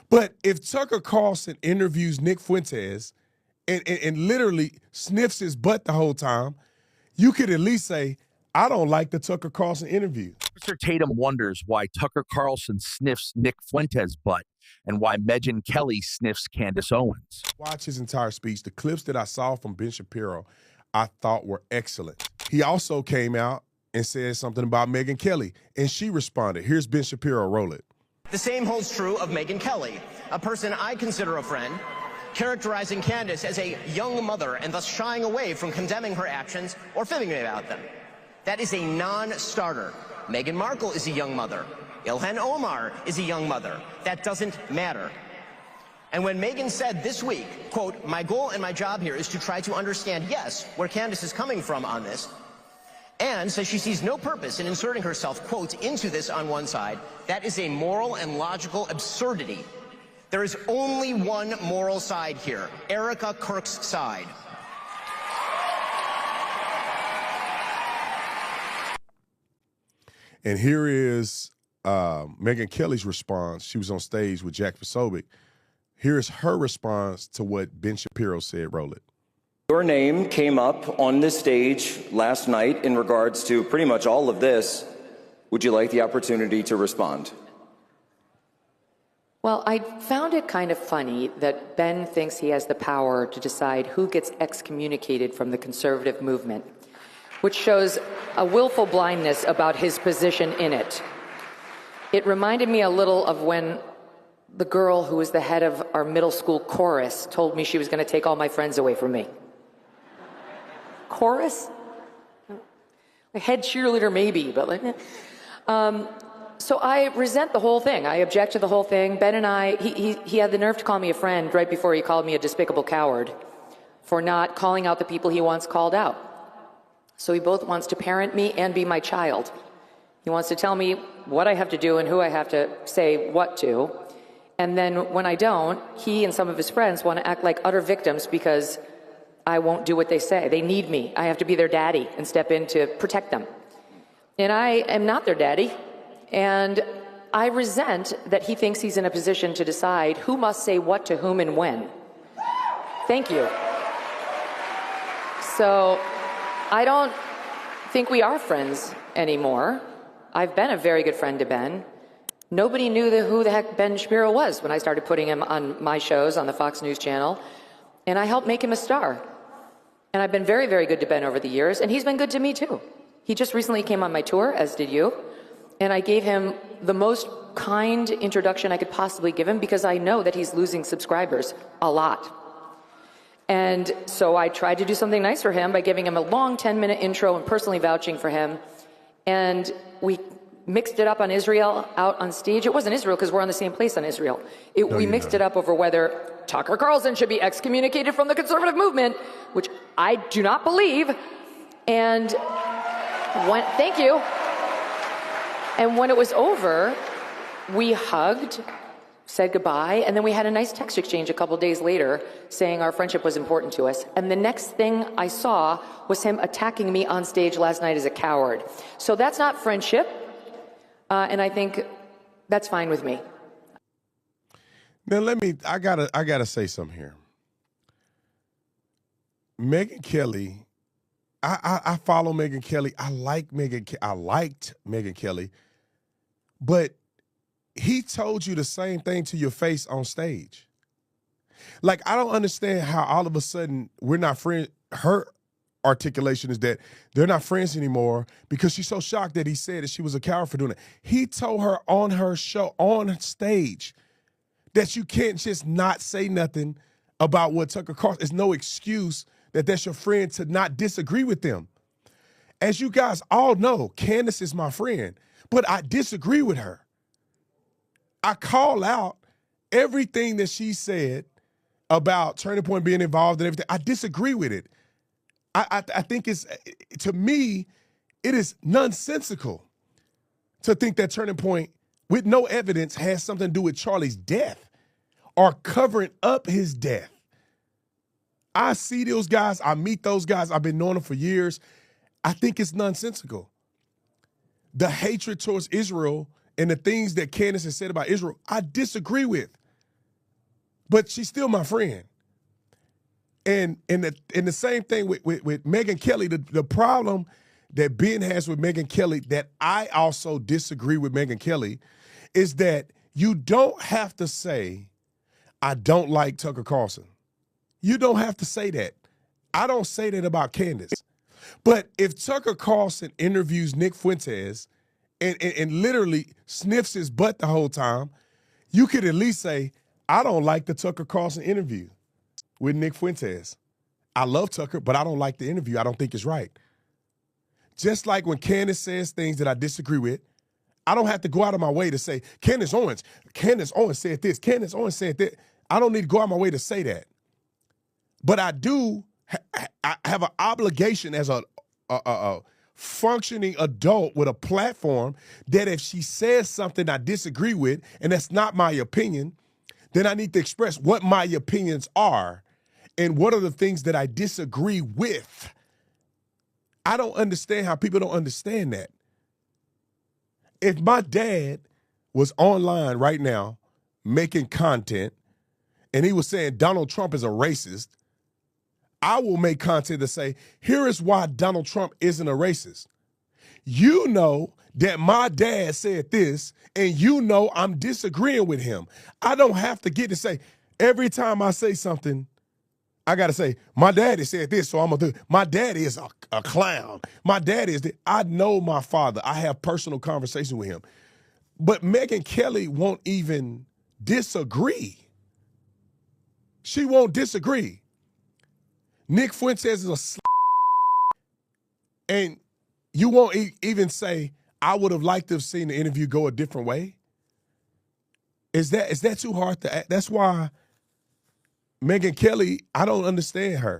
But if Tucker Carlson interviews Nick Fuentes and literally sniffs his butt the whole time, you could at least say, I don't like the Tucker Carlson interview. Mr. Tatum wonders why Tucker Carlson sniffs Nick Fuentes' butt and why Magyn Kelly sniffs Candace Owens. Watch his entire speech. The clips that I saw from Ben Shapiro, I thought were excellent. He also came out and said something about Magyn Kelly, and she responded. Here's Ben Shapiro, roll it. The same holds true of Magyn Kelly, a person I consider a friend, characterizing Candace as a young mother and thus shying away from condemning her actions or fibbing about them. That is a non-starter. Meghan Markle is a young mother. Ilhan Omar is a young mother. That doesn't matter. And when Megyn said this week, quote, my goal and my job here is to try to understand, yes, where Candace is coming from on this, and says she sees no purpose in inserting herself, quote, into this on one side, that is a moral and logical absurdity. There is only one moral side here, Erica Kirk's side. And here is Magyn Kelly's response. She was on stage with Jack Posobiec. Here's her response to what Ben Shapiro said. Roll it. Your name came up on this stage last night in regards to pretty much all of this. Would you like the opportunity to respond? Well, I found it kind of funny that Ben thinks he has the power to decide who gets excommunicated from the conservative movement, which shows a willful blindness about his position in it. It reminded me a little of when the girl who was the head of our middle school chorus told me she was going to take all my friends away from me. Chorus? A head cheerleader maybe, but like, so I resent the whole thing. I object to the whole thing. Ben and I, he had the nerve to call me a friend right before he called me a despicable coward for not calling out the people he once called out. So he both wants to parent me and be my child. He wants to tell me what I have to do and who I have to say what to. And then when I don't, he and some of his friends want to act like utter victims because I won't do what they say. They need me. I have to be their daddy and step in to protect them. And I am not their daddy. And I resent that he thinks he's in a position to decide who must say what to whom and when. Thank you. So I don't think we are friends anymore. I've been a very good friend to Ben. Nobody knew who the heck Ben Shapiro was when I started putting him on my shows on the Fox News channel. And I helped make him a star. And I've been very, very good to Ben over the years. And he's been good to me, too. He just recently came on my tour, as did you. And I gave him the most kind introduction I could possibly give him because I know that he's losing subscribers a lot. And so I tried to do something nice for him by giving him a long 10-minute intro and personally vouching for him. And we mixed it up on Israel out on stage. It wasn't Israel because we're on the same place on Israel. We mixed it up over whether Tucker Carlson should be excommunicated from the conservative movement, which I do not believe. And thank you. And when it was over, we hugged, said goodbye, and then we had a nice text exchange a couple days later saying our friendship was important to us. And the next thing I saw was him attacking me on stage last night as a coward. So that's not friendship, and I think that's fine with me. Now I gotta say something here. Magyn Kelly, I follow Magyn Kelly. I liked Magyn Kelly, but he told you the same thing to your face on stage. Like, I don't understand how all of a sudden we're not friends. Her articulation is that they're not friends anymore because she's so shocked that he said that she was a coward for doing it. He told her on her show, on stage, that you can't just not say nothing about what Tucker Carlson. It's no excuse that's your friend to not disagree with them. As you guys all know, Candace is my friend, but I disagree with her. I call out everything that she said about Turning Point being involved in everything. I disagree with it. I think to me, it is nonsensical to think that Turning Point, with no evidence, has something to do with Charlie's death or covering up his death. I see those guys. I meet those guys. I've been knowing them for years. I think it's nonsensical. The hatred towards Israel and the things that Candace has said about Israel, I disagree with. but she's still my friend. And the same thing with Magyn Kelly. The problem that Ben has with Magyn Kelly, that I also disagree with Magyn Kelly, is that you don't have to say, I don't like Tucker Carlson. You don't have to say that. I don't say that about Candace. But if Tucker Carlson interviews Nick Fuentes and literally sniffs his butt the whole time, you could at least say, I don't like the Tucker Carlson interview with Nick Fuentes. I love Tucker, but I don't like the interview. I don't think it's right. Just like when Candace says things that I disagree with, I don't have to go out of my way to say, Candace Owens said this, Candace Owens said that. I don't need to go out of my way to say that. But I do I have an obligation as a functioning adult with a platform that if she says something I disagree with, and that's not my opinion, then I need to express what my opinions are and what are the things that I disagree with. I don't understand how people don't understand that. If my dad was online right now making content and he was saying Donald Trump is a racist, I will make content to say, here is why Donald Trump isn't a racist. You know that my dad said this, and you know I'm disagreeing with him. I don't have to get to say, every time I say something, I got to say, my daddy said this, so I'm going to do it. My daddy is a clown. My daddy is I know my father. I have personal conversation with him. But Magyn Kelly won't even disagree. She won't disagree. Nick Fuentes is and you won't even say, I would have liked to have seen the interview go a different way? Is that too hard to act? That's why Magyn Kelly, I don't understand her.